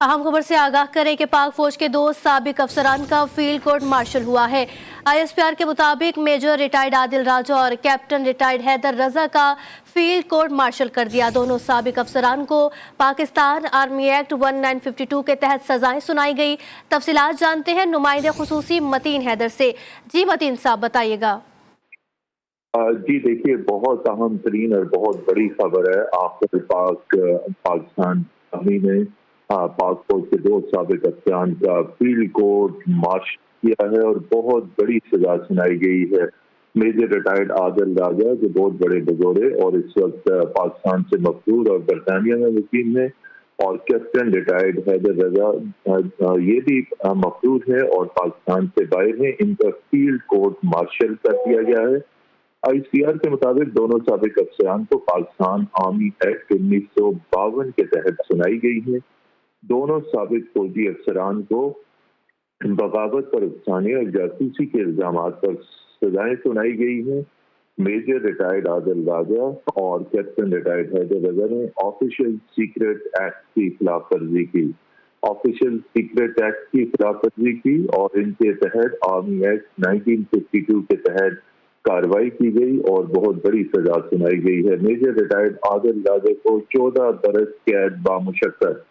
اہم خبر سے آگاہ کریں کہ پاک فوج کے 2 سابق افسران کا فیلڈ کورٹ مارشل ہوا ہے۔ ISPR کے مطابق میجر ریٹائرڈ عادل راجہ اور کیپٹن ریٹائرڈ حیدر رضا کا فیلڈ کورٹ مارشل کر دیا۔ دونوں سابق افسران کو پاکستان آرمی ایکٹ 1952 کے تحت سزائیں سنائی گئی۔ تفصیلات جانتے ہیں نمائندے خصوصی متین حیدر سے۔ جی متین صاحب بتائیے گا۔ جی دیکھیے، بہت اہم ترین اور بہت بڑی خبر ہے۔ آخر پاکستان آرمی نے پاک فوج کے 2 سابق افسران کا فیلڈ کورٹ مارشل کیا ہے اور بہت بڑی سزا سنائی گئی ہے۔ میجر ریٹائرڈ عادل راجہ جو بہت بڑے بزرگ اور اس وقت پاکستان سے مفرور اور برطانیہ میں مقیم ہے، اور کیپٹن ریٹائرڈ حیدر رضا یہ بھی مفرور ہے اور پاکستان سے باہر ہیں۔ ان کا فیلڈ کورٹ مارشل کر دیا گیا ہے۔ ISPR کے مطابق دونوں سابق افسران کو پاکستان آرمی ایکٹ 1952 کے تحت سنائی گئی ہے۔ دونوں سابق فوجی افسران کو بغاوت پر اکسانے اور جاسوسی کے الزامات پر سزائیں سنائی گئی ہیں۔ میجر ریٹائرڈ عادل راجہ اور کیپٹن ریٹائرڈ حیدر رضا نے آفیشل سیکرٹ ایکٹ کی خلاف ورزی کی اور ان کے تحت آرمی ایکٹ 1952 کے تحت کارروائی کی گئی اور بہت بڑی سزا سنائی گئی ہے۔ میجر ریٹائرڈ عادل راجہ کو 14 برس قید بامشقت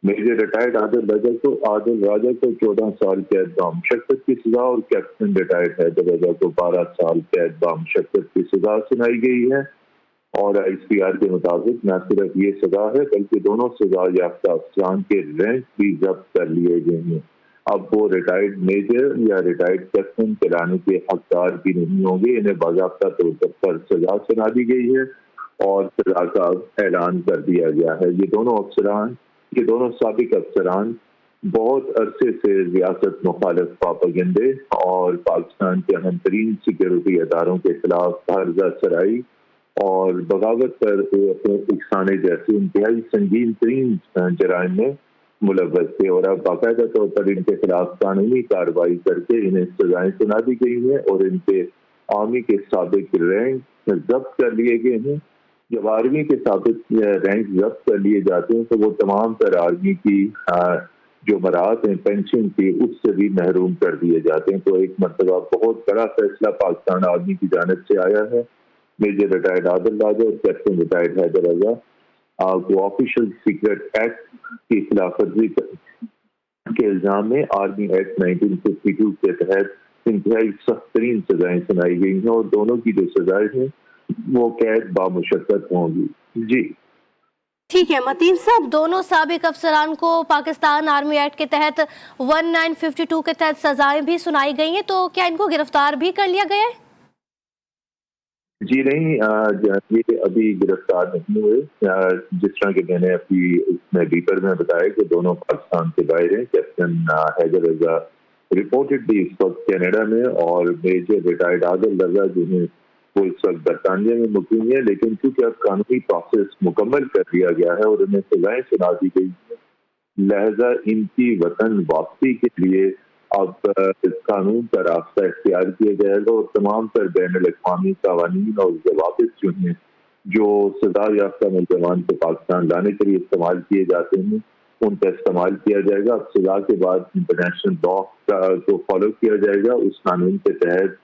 میجر ریٹائرڈ عادل راجہ کو 14 سال قید بامشقت کی سزا اور کیپٹن ریٹائرڈ حیدر رضا کو 12 سال قید بامشقت کی سزا سنائی گئی ہے۔ اور ISPR کے مطابق نہ صرف یہ سزا ہے بلکہ دونوں سزا یافتہ افسران کے رینک بھی ضبط کر لیے گئے ہیں۔ اب وہ ریٹائرڈ میجر یا ریٹائرڈ کیپٹن کرانے کے حقدار بھی نہیں ہوں گے۔ انہیں باضابطہ طور پر سزا سنا دی گئی ہے اور سزا کا اعلان کر دیا گیا ہے۔ یہ دونوں سابق افسران بہت عرصے سے ریاست مخالف پروپیگنڈے اور پاکستان کے اہم ترین سیکورٹی اداروں کے خلاف ہرزہ سرائی اور بغاوت پر اکسانے جیسے انتہائی سنگین ترین جرائم میں ملوث تھے، اور اب باقاعدہ طور پر ان کے خلاف قانونی کارروائی کر کے انہیں سزائیں سنا دی گئی ہیں اور ان کے آرمی کے سابق رینک ضبط کر لیے گئے ہیں۔ جب آرمی کے سابق رینک ضبط کر لیے جاتے ہیں تو وہ تمام تر آرمی کی جو مراحت ہیں پینشن کی اس سے بھی محروم کر دیے جاتے ہیں۔ تو ایک مرتبہ بہت بڑا فیصلہ پاکستان آرمی کی جانب سے آیا ہے۔ میجر ریٹائرڈ عادل راجہ اور کیپٹن ریٹائرڈ حیدر رضا کو آفیشل سیکرٹ ایکٹ کی خلاف ورزی کے الزام میں آرمی ایکٹ 1952 کے تحت انتہائی سخت ترین سزائیں سنائی گئی ہیں اور دونوں کی جو سزائیں ہیں وہ قید بامشقت ہوں گی۔ جی ٹھیک ہے متین صاحب، دونوں سابق افسران کو پاکستان آرمی ایکٹ کے تحت 1952 کے تحت سزائیں بھی سنائی گئی ہیں، تو کیا ان کو گرفتار بھی کر لیا گیا ہے؟ جی نہیں، یہ ابھی گرفتار نہیں ہوئے۔ جس طرح کہ میں نے اپنی ڈیپر میں بتایا کہ دونوں پاکستان سے باہر ہیں۔ کیپٹن حیدر رضا رپورٹڈلی اس وقت کینیڈا میں اور میجر ریٹائرڈ عادل رضا جو ہیں وہ اس وقت برطانیہ میں مقیم ہے، لیکن چونکہ اب قانونی پروسیس مکمل کر دیا گیا ہے اور انہیں سزائیں سنا دی گئی ہیں، لہذا ان کی وطن واپسی کے لیے اب قانون کا راستہ اختیار کیا جائے گا اور تمام تر بین الاقوامی قوانین اور ضوابط جو ہیں جو سزا یافتہ نوجوان کو پاکستان لانے کے لیے استعمال کیے جاتے ہیں ان کا استعمال کیا جائے گا۔ اب سزا کے بعد انٹرنیشنل لا کو فالو کیا جائے گا۔ اس قانون کے تحت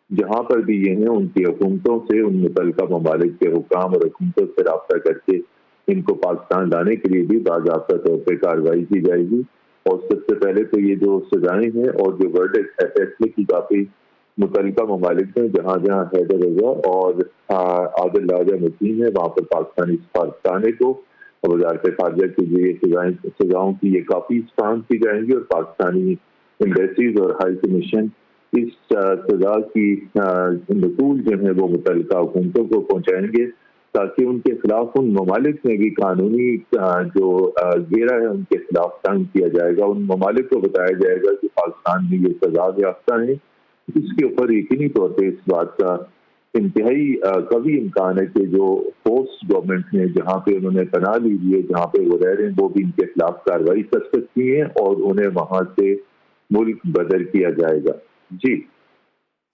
جہاں پر بھی یہ ہیں ان کی حکومتوں سے، ان متعلقہ ممالک کے حکام اور حکومتوں سے رابطہ کر کے ان کو پاکستان لانے کے لیے بھی باضابطہ طور پہ کارروائی کی جائے گی۔ اور سب سے پہلے تو یہ جو سزائیں ہیں اور جو ورڈکٹ ہے فیصلے کی کافی متعلقہ ممالک میں جہاں جہاں حیدر رضا اور عادل راجہ مقیم ہے وہاں پر پاکستانی سفارتخانے کو وزارت خارجہ کے لیے سزاؤں کی یہ کاپیز فراہم کی جائیں گی اور پاکستانی ایمبیسیز اور ہائی کمیشن اس سزا کی نتول جو ہے وہ متعلقہ حکومتوں کو پہنچائیں گے تاکہ ان کے خلاف ان ممالک میں بھی قانونی جو گھیرا ہے ان کے خلاف تنگ کیا جائے گا۔ ان ممالک کو بتایا جائے گا کہ پاکستان میں یہ سزا یافتہ ہیں۔ اس کے اوپر یقینی طور پہ اس بات کا انتہائی قوی امکان ہے کہ جو پوسٹ گورنمنٹ ہیں جہاں پہ انہوں نے پناہ لی ہوئی ہے، جہاں پہ وہ رہ رہے ہیں، وہ بھی ان کے خلاف کارروائی کر سکتی ہیں اور انہیں وہاں سے ملک بدر کیا جائے گا۔ جی